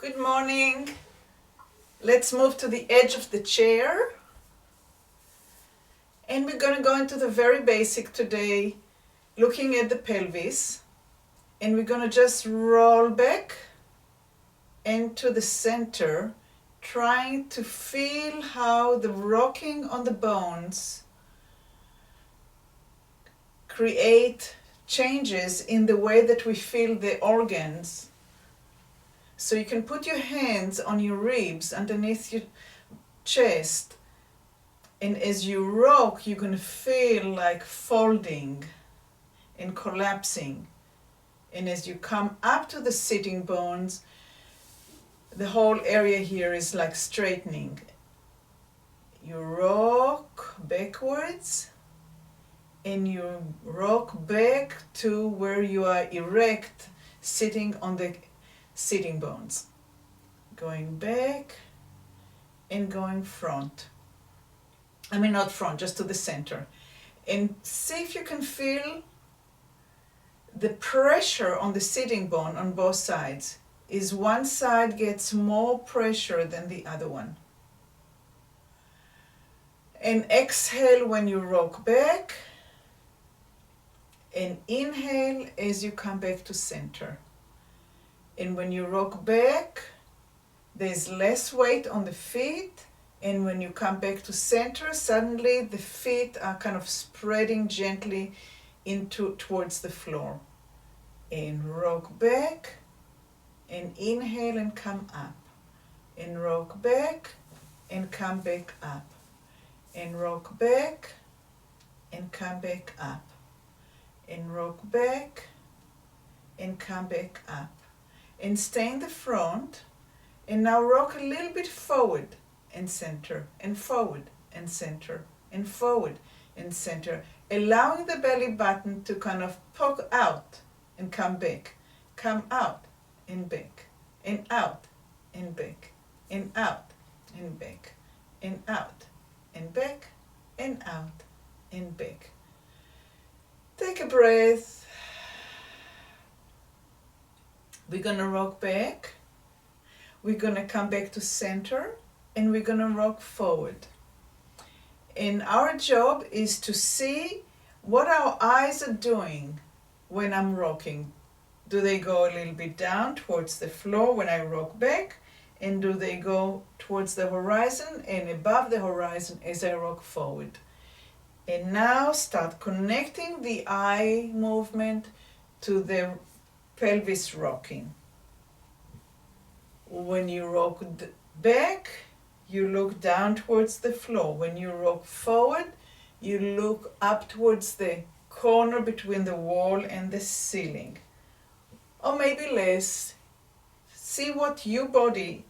Good morning. Let's move to the edge of the chair. And we're going to go into the very basic today, looking at the pelvis. And we're going to just roll back into the center, trying to feel how the rocking on the bones create changes in the way that we feel the organs. So you can put your hands on your ribs underneath your chest, and as you rock, you're going to feel like folding and collapsing. And as you come up to the sitting bones, the whole area here is like straightening. You rock backwards and you rock back to where you are erect, sitting on the sitting bones. Going back and going front. Not front, just to the center. And see if you can feel the pressure on the sitting bone on both sides. Is one side gets more pressure than the other one. And exhale when you rock back. And inhale as you come back to center. And when you rock back, there's less weight on the feet. And when you come back to center, suddenly the feet are kind of spreading gently towards the floor. And rock back, and inhale and come up. And rock back, and come back up. And rock back, and come back up. And rock back, and come back up. And stay in the front, and now rock a little bit forward and center, and forward and center, and forward and center, allowing the belly button to kind of poke out and come back, come out and back, and out and back, and out and back, and out and back, and out and back. Take a breath. We're going to rock back. We're going to come back to center, and we're going to rock forward. And our job is to see what our eyes are doing when I'm rocking. Do they go a little bit down towards the floor when I rock back? And do they go towards the horizon and above the horizon as I rock forward? And now start connecting the eye movement to the pelvis rocking. When you rock back, you look down towards the floor. When you rock forward, you look up towards the corner between the wall and the ceiling. Or maybe less. See what your body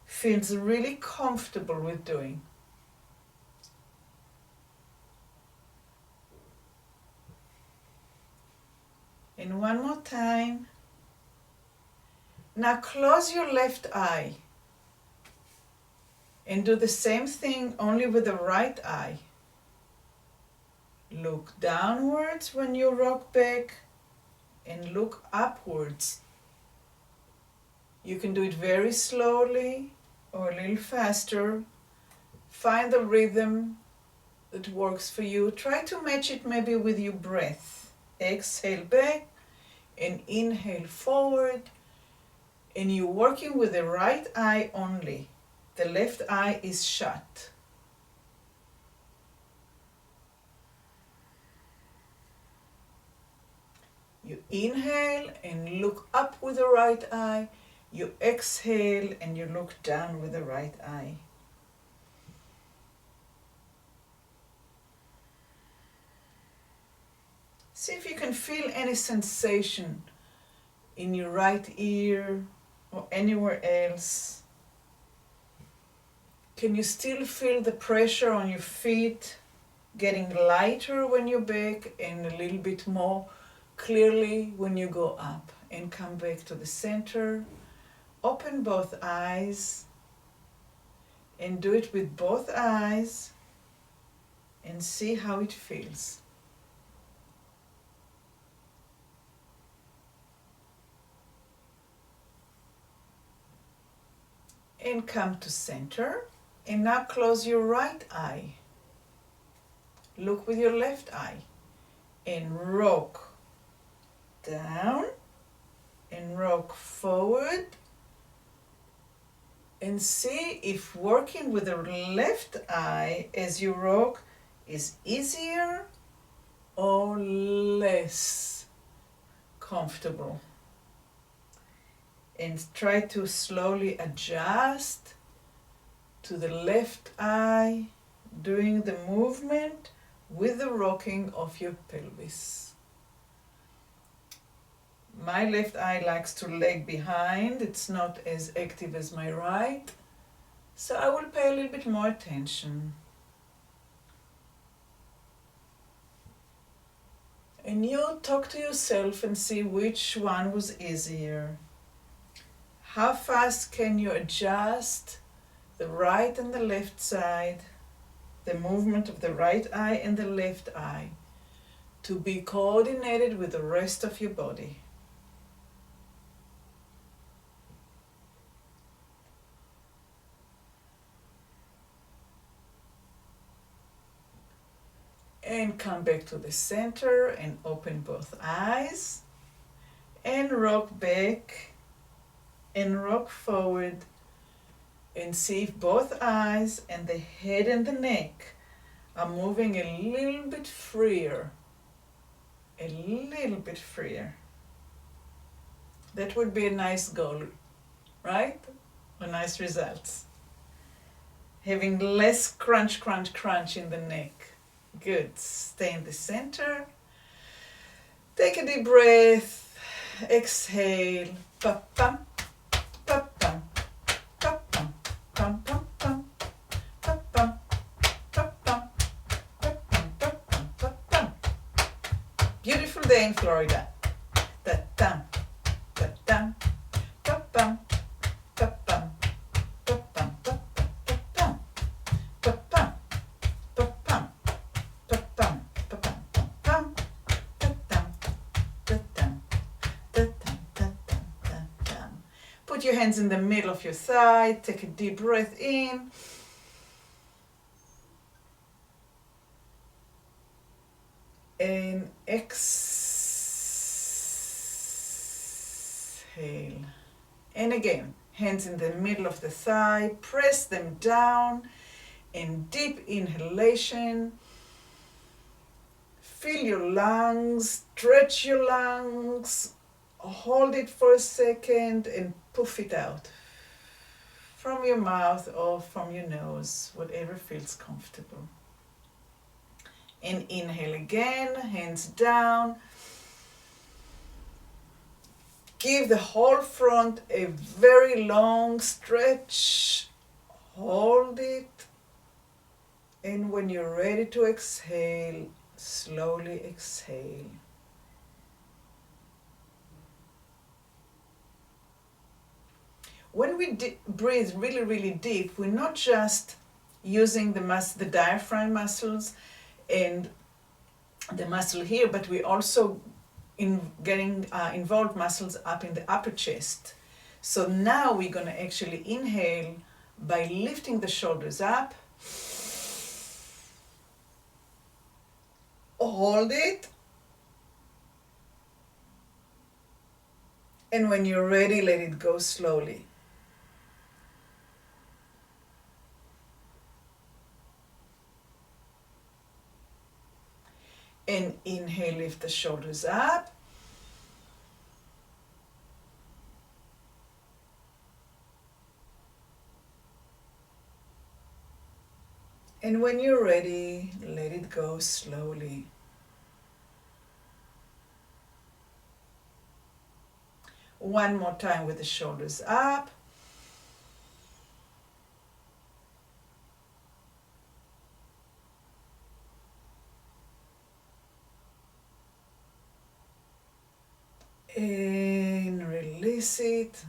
feels really comfortable with doing. And one more time. Now close your left eye and do the same thing only with the right eye. Look downwards when you rock back and look upwards. You can do it very slowly or a little faster. Find the rhythm that works for you. Try to match it maybe with your breath. Exhale back and inhale forward. And you're working with the right eye only. The left eye is shut. You inhale and look up with the right eye. You exhale and you look down with the right eye. See if you can feel any sensation in your right ear or anywhere else. Can you still feel the pressure on your feet getting lighter when you're back and a little bit more clearly when you go up? And come back to the center. Open both eyes and do it with both eyes and see how it feels. and come to center. And now close your right eye. Look with your left eye and rock down and rock forward, and see if working with the left eye as you rock is easier or less comfortable. And try to slowly adjust to the left eye during the movement with the rocking of your pelvis. My left eye likes to lag behind. It's not as active as my right. So I will pay a little bit more attention. And you talk to yourself and see which one was easier. How fast can you adjust the right and the left side, the movement of the right eye and the left eye, to be coordinated with the rest of your body? And come back to the center and open both eyes and rock back and rock forward, and see if both eyes and the head and the neck are moving a little bit freer. A little bit freer. That would be a nice goal, right? A nice results. Having less crunch, crunch, crunch in the neck. Good. Stay in the center. Take a deep breath. Exhale. Pa-pum, pa-pum, pa-pum, pum-pum, pum, pa-pum, pa-pum, pa-pum, pa-pum, pa-pum. Beautiful day in Florida. Ta-tam, ta-tam, pa-pum, pa-pum, pa-pum, pa-pum, pa-pum, pa-pum, pa-pum, pa-pum, pa-pum, ta-tam, ta-tam, ta-tam, ta-tam, ta-tam. Put your hands in the middle of your thigh. Take a deep breath in. And exhale. And again, hands in the middle of the thigh. Press them down. And deep inhalation. Fill your lungs. Stretch your lungs. Hold it for a second and puff it out. From your mouth or from your nose, whatever feels comfortable. And inhale again, hands down. Give the whole front a very long stretch. Hold it. And when you're ready to exhale, slowly exhale. When we breathe really, really deep, we're not just using the diaphragm muscles and the muscle here, but we also getting involved muscles up in the upper chest. So now we're going to actually inhale by lifting the shoulders up. Hold it. And when you're ready, let it go slowly. And inhale, lift the shoulders up. And when you're ready, let it go slowly. One more time with the shoulders up. And release it.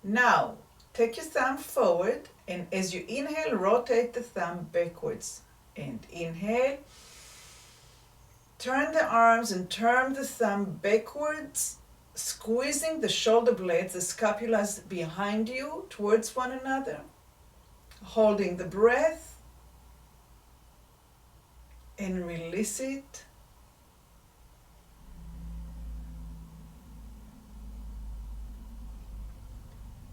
Now, take your thumb forward, and as you inhale, rotate the thumb backwards. And inhale. Turn the arms and turn the thumb backwards, squeezing the shoulder blades, the scapulas behind you towards one another, holding the breath, and release it.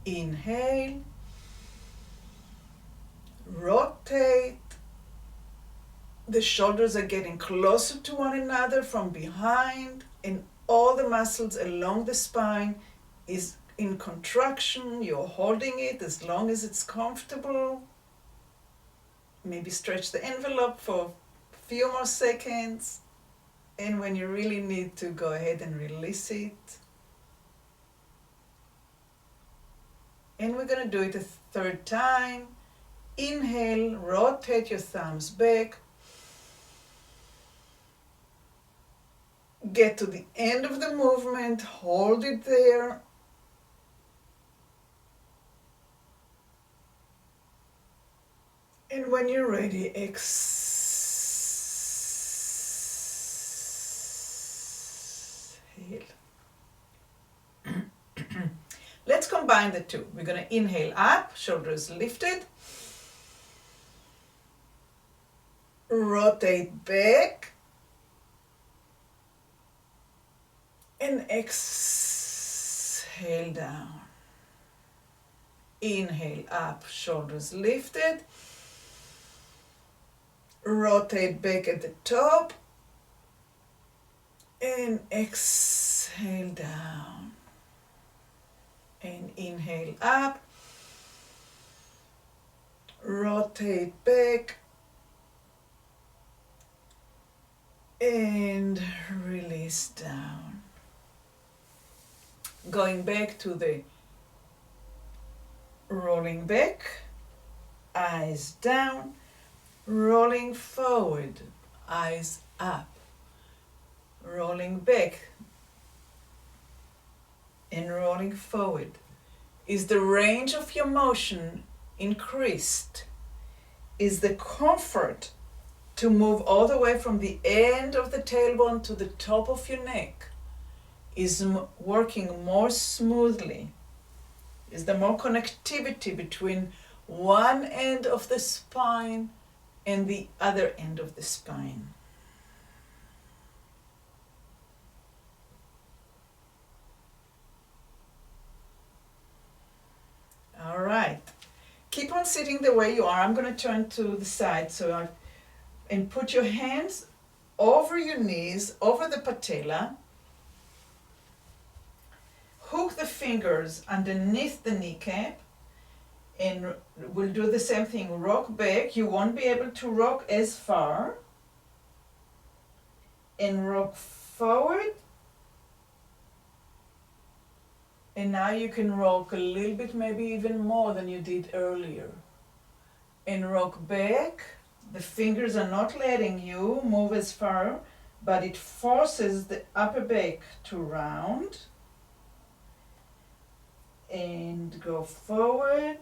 Inhale, rotate. The shoulders are getting closer to one another from behind, and all the muscles along the spine is in contraction. You're holding it as long as it's comfortable. Maybe stretch the envelope for a few more seconds. And when you really need to, go ahead and release it. And we're going to do it a third time. Inhale, rotate your thumbs back. Get to the end of the movement, hold it there. And when you're ready, exhale. Let's combine the two. We're going to inhale up, shoulders lifted. Rotate back. And exhale down. Inhale up, shoulders lifted. Rotate back at the top. And exhale down. And inhale up. Rotate back. And release down. Going back to the rolling back, eyes down, rolling forward, eyes up, rolling back and rolling forward. Is the range of your motion increased? Is the comfort to move all the way from the end of the tailbone to the top of your neck? Is working more smoothly? Is there more connectivity between one end of the spine and the other end of the spine? All right. Keep on sitting the way you are. I'm going to turn to the side and put your hands over your knees, over the patella. Hook the fingers underneath the kneecap, and we'll do the same thing. Rock back. You won't be able to rock as far. And rock forward. And now you can rock a little bit, maybe even more than you did earlier. And rock back. The fingers are not letting you move as far, but it forces the upper back to round. And go forward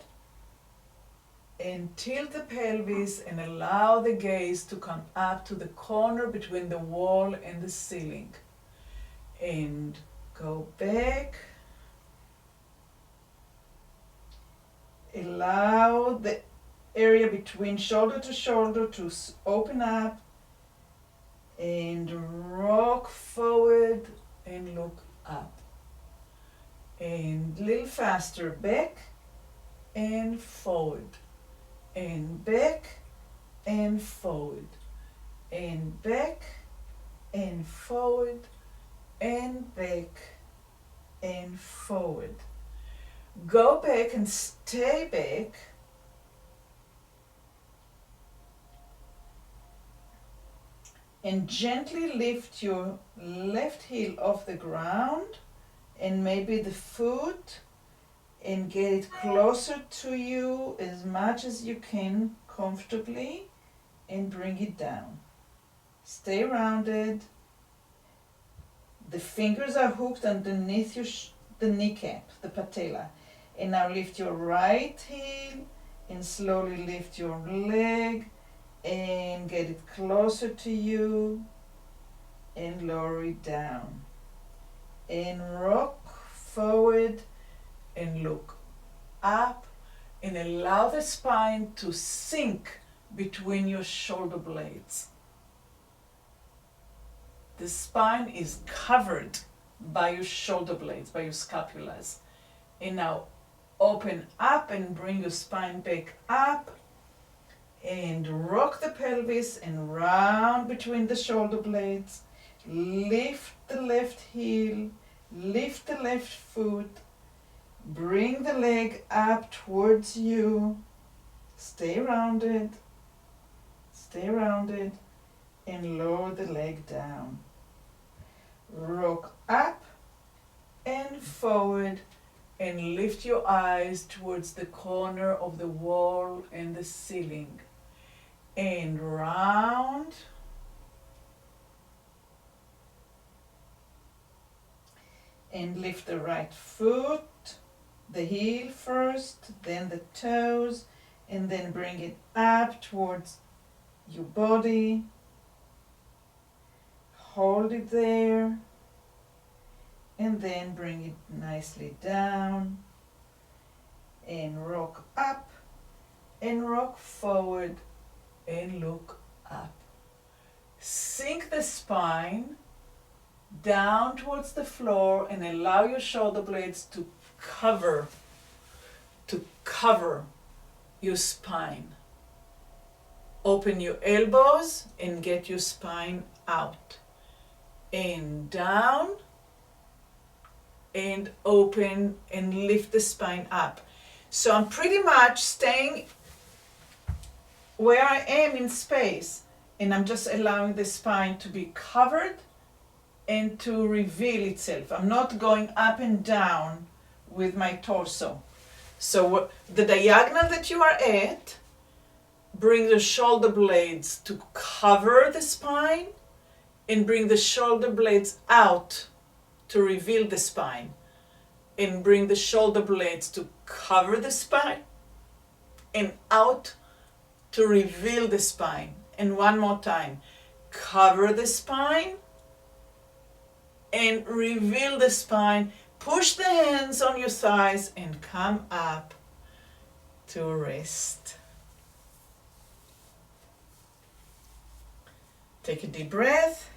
and tilt the pelvis and allow the gaze to come up to the corner between the wall and the ceiling. And go back. Allow the area between shoulder to shoulder to open up and rock forward and look up. And a little faster, back and forward, and back and forward, and back and forward, and back and forward. Go back and stay back. And gently lift your left heel off the ground and maybe the foot, and get it closer to you as much as you can comfortably, and bring it down. Stay rounded. The fingers are hooked underneath the kneecap, the patella. And now lift your right heel and slowly lift your leg and get it closer to you and lower it down. and rock forward and look up and allow the spine to sink between your shoulder blades. The spine is covered by your shoulder blades, by your scapulas. And now open up and bring your spine back up and rock the pelvis and round between the shoulder blades. Lift the left heel, lift the left foot, bring the leg up towards you, stay rounded, and lower the leg down. Rock up and forward and lift your eyes towards the corner of the wall and the ceiling. And round. And lift the right foot, the heel first, then the toes, and then bring it up towards your body. Hold it there, and then bring it nicely down, and rock up, and rock forward, and look up. Sink the spine down towards the floor and allow your shoulder blades to cover your spine. Open your elbows and get your spine out. And down, and open and lift the spine up. So I'm pretty much staying where I am in space, and I'm just allowing the spine to be covered and to reveal itself. I'm not going up and down with my torso. So the diagonal that you are at, bring the shoulder blades to cover the spine and bring the shoulder blades out to reveal the spine. And bring the shoulder blades to cover the spine and out to reveal the spine. And one more time, cover the spine and reveal the spine. Push the hands on your thighs and come up to rest. Take a deep breath.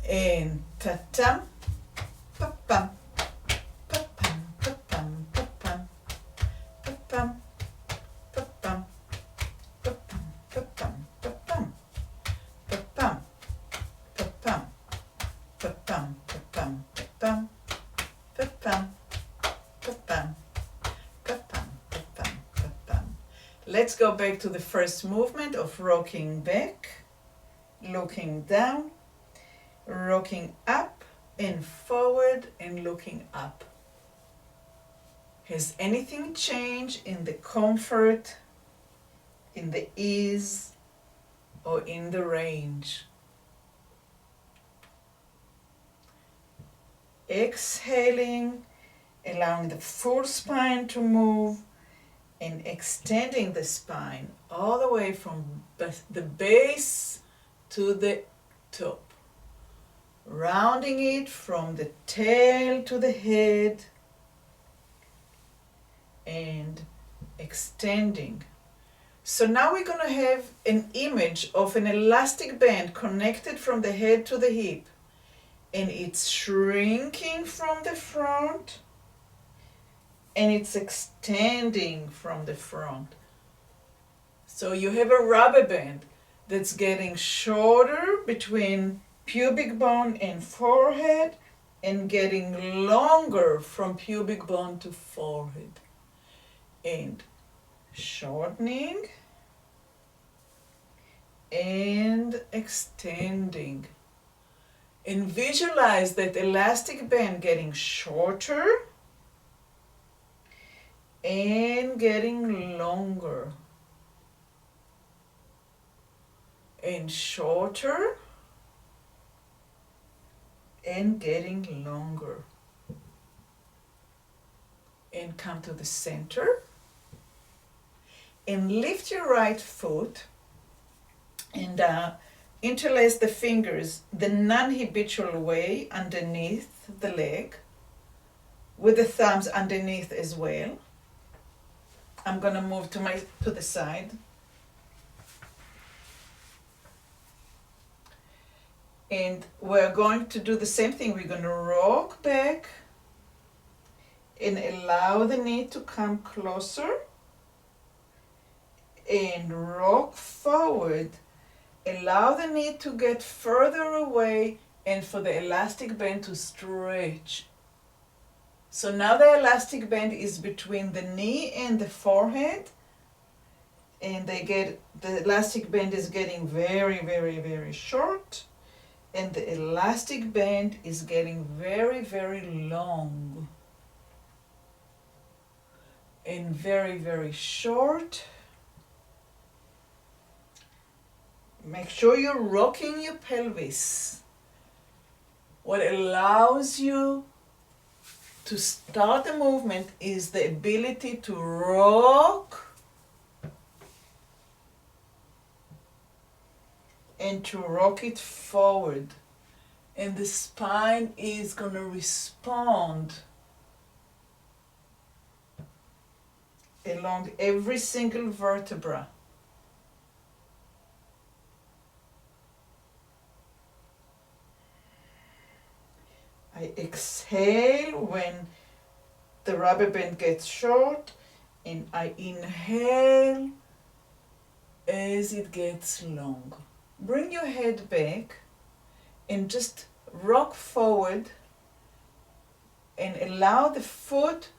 And ta-tam, pa-pam, pa-pam, pa-pam, pa-pam, pa-pam, pa-pam, pa-pam, pa-pam, pa-pam, pa-pam, pa-pam, pa-pam, pa-pam, pa-pam, pa-pam, pa-pam, pa-pam, pa-pam, pa-pam. Let's go back to the first movement of rocking back, looking down, rocking up and forward and looking up. Has anything changed in the comfort, in the ease, or in the range? Exhaling, allowing the full spine to move and extending the spine all the way from the base to the top. Rounding it from the tail to the head and extending. So now we're going to have an image of an elastic band connected from the head to the hip, and it's shrinking from the front and it's extending from the front. So you have a rubber band that's getting shorter between pubic bone and forehead and getting longer from pubic bone to forehead. And shortening and extending. And visualize that elastic band getting shorter and getting longer. And shorter and getting longer. And come to the center and lift your right foot and Interlace the fingers the non-habitual way underneath the leg, with the thumbs underneath as well. I'm going to move to the side. And we're going to do the same thing. We're going to rock back and allow the knee to come closer, and rock forward. Allow the knee to get further away and for the elastic band to stretch. So now the elastic band is between the knee and the forehead, and the elastic band is getting very, very, very short, and the elastic band is getting very, very long and very, very short. Make sure you're rocking your pelvis. What allows you to start the movement is the ability to rock and to rock it forward. And the spine is going to respond along every single vertebra. I exhale when the rubber band gets short, and I inhale as it gets long. Bring your head back and just rock forward and allow the foot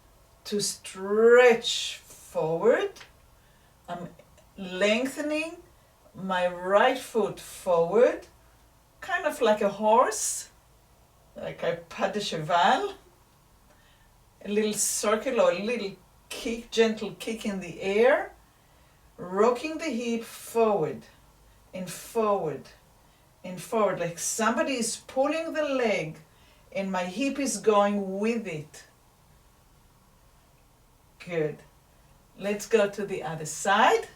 to stretch forward. I'm lengthening my right foot forward, kind of like a horse, like a pas de cheval, a little circle or a little kick, gentle kick in the air, rocking the hip forward and forward and forward, like somebody is pulling the leg and my hip is going with it. Good. Let's go to the other side.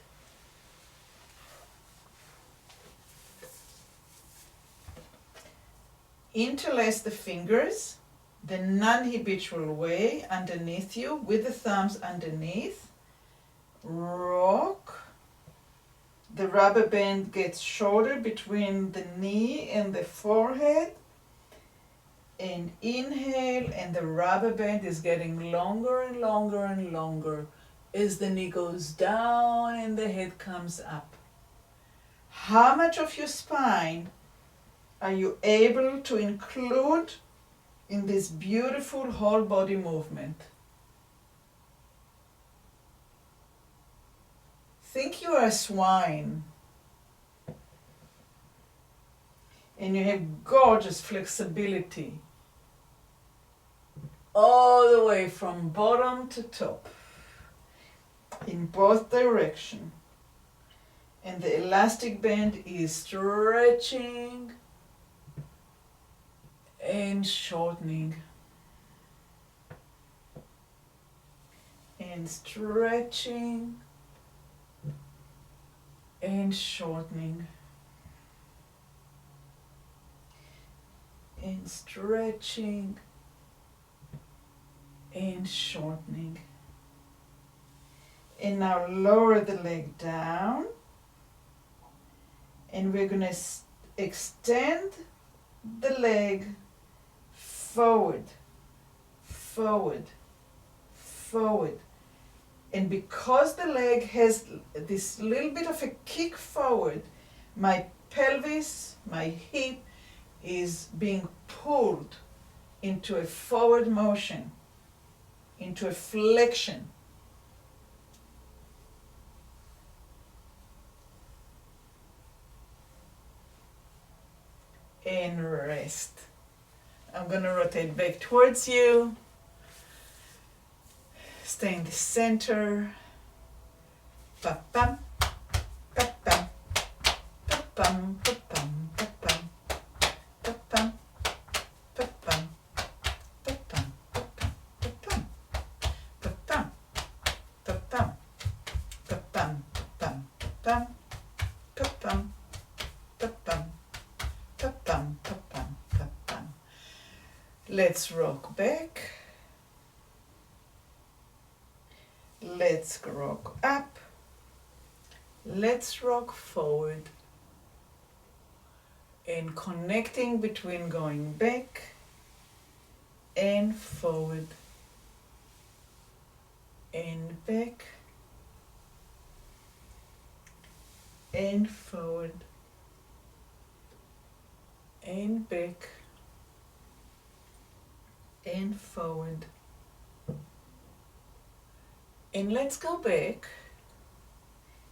Interlace the fingers the non-habitual way underneath you, with the thumbs underneath. Rock. The rubber band gets shorter between the knee and the forehead. And inhale, and the rubber band is getting longer and longer and longer as the knee goes down and the head comes up. How much of your spine are you able to include in this beautiful whole body movement? Think you are a swine and you have gorgeous flexibility all the way from bottom to top in both directions. And the elastic band is stretching and shortening and stretching and shortening and stretching and shortening. And now lower the leg down, and we're going to extend the leg forward, forward, forward. And because the leg has this little bit of a kick forward, my pelvis, my hip is being pulled into a forward motion, into a flexion. And rest. I'm going to rotate back towards you. Stay in the center. Pa-pam, pa-pam, pa-pam, pa-pam, pa-pam, pa-pam, pa-pam, pa-pam, pa-pam, pa-pam, pa-pam, pa-pam, pa-pam, pa-pam, pa-pam, pa-pam, Let's rock back. Let's rock up. Let's rock forward. And connecting between going back and forward and back and forward and back and forward. And let's go back,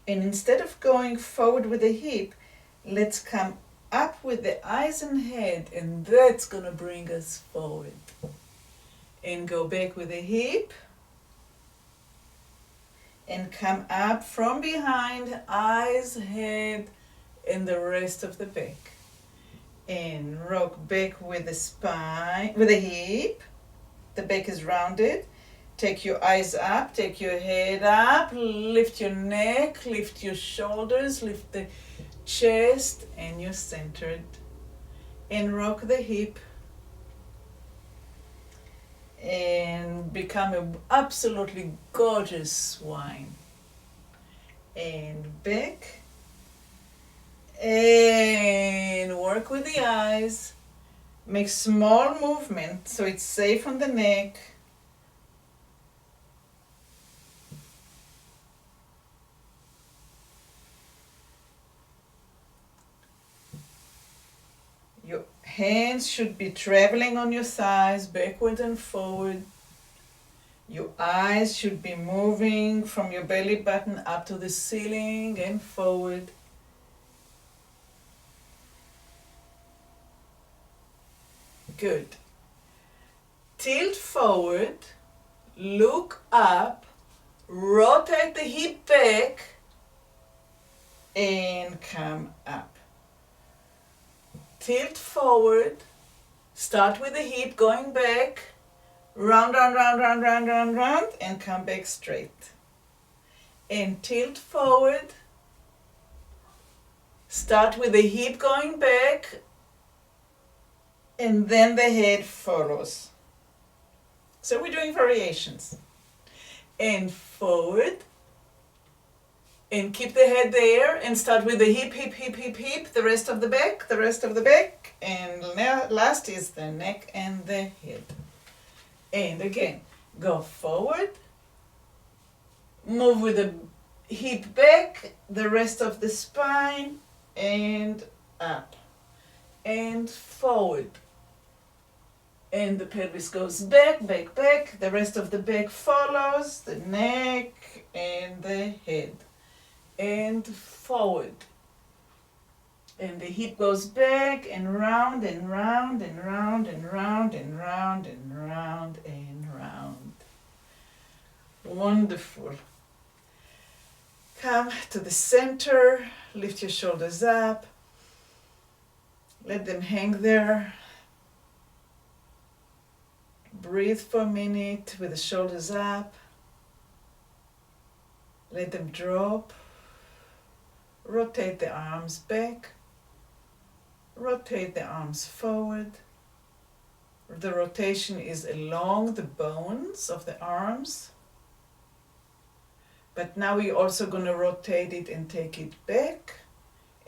and instead of going forward with the hip, let's come up with the eyes and head, and that's gonna bring us forward. And go back with the hip, and come up from behind, eyes, head, and the rest of the back. And rock back with the spine, with the hip. The back is rounded. Take your eyes up, take your head up, lift your neck, lift your shoulders, lift the chest, and you're centered. And rock the hip. And become an absolutely gorgeous swine. And back. And work with the eyes. Make small movement so it's safe on the neck. Your hands should be traveling on your thighs, backward and forward. Your eyes should be moving from your belly button up to the ceiling and forward. Good. Tilt forward, look up, rotate the hip back, and come up. Tilt forward, start with the hip going back, round, round, round, round, round, round, round, and come back straight. And tilt forward, start with the hip going back, and then the head follows. So we're doing variations. And forward, and keep the head there, and start with the hip, hip, hip, hip, hip, the rest of the back, the rest of the back, and now last is the neck and the head. And again, go forward, move with the hip back, the rest of the spine, and up, and forward. And the pelvis goes back, back, back, the rest of the back follows, the neck and the head. And forward. And the hip goes back and round and round and round and round and round and round and round. Wonderful. Come to the center, lift your shoulders up, let them hang there. Breathe for a minute with the shoulders up. Let them drop. Rotate the arms back. Rotate the arms forward. The rotation is along the bones of the arms. But now we're also going to rotate it and take it back.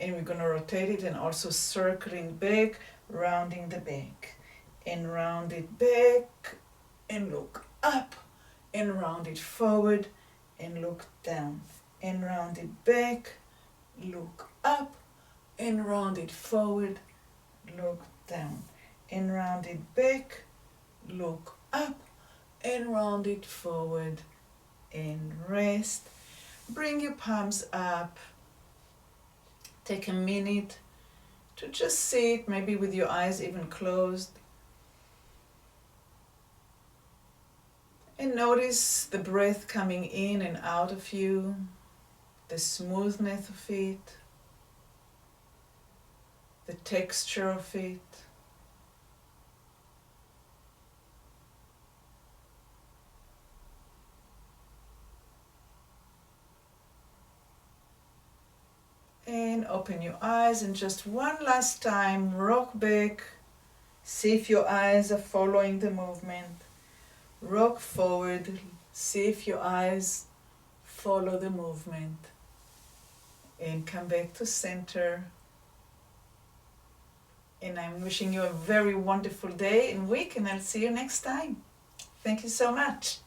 And we're going to rotate it and also circling back, rounding the back. And round it back and look up. And round it forward and look down. And round it back, look up, and round it forward, look down, and round it back, look up, and round it forward, and rest. Bring your palms up. Take a minute to just sit, maybe with your eyes even closed. And notice the breath coming in and out of you. The smoothness of it, the texture of it. And open your eyes and just one last time rock back See if your eyes are following the movement. Rock forward. See if your eyes follow the movement. And come back to center. And I'm wishing you a very wonderful day and week, and I'll see you next time. Thank you so much.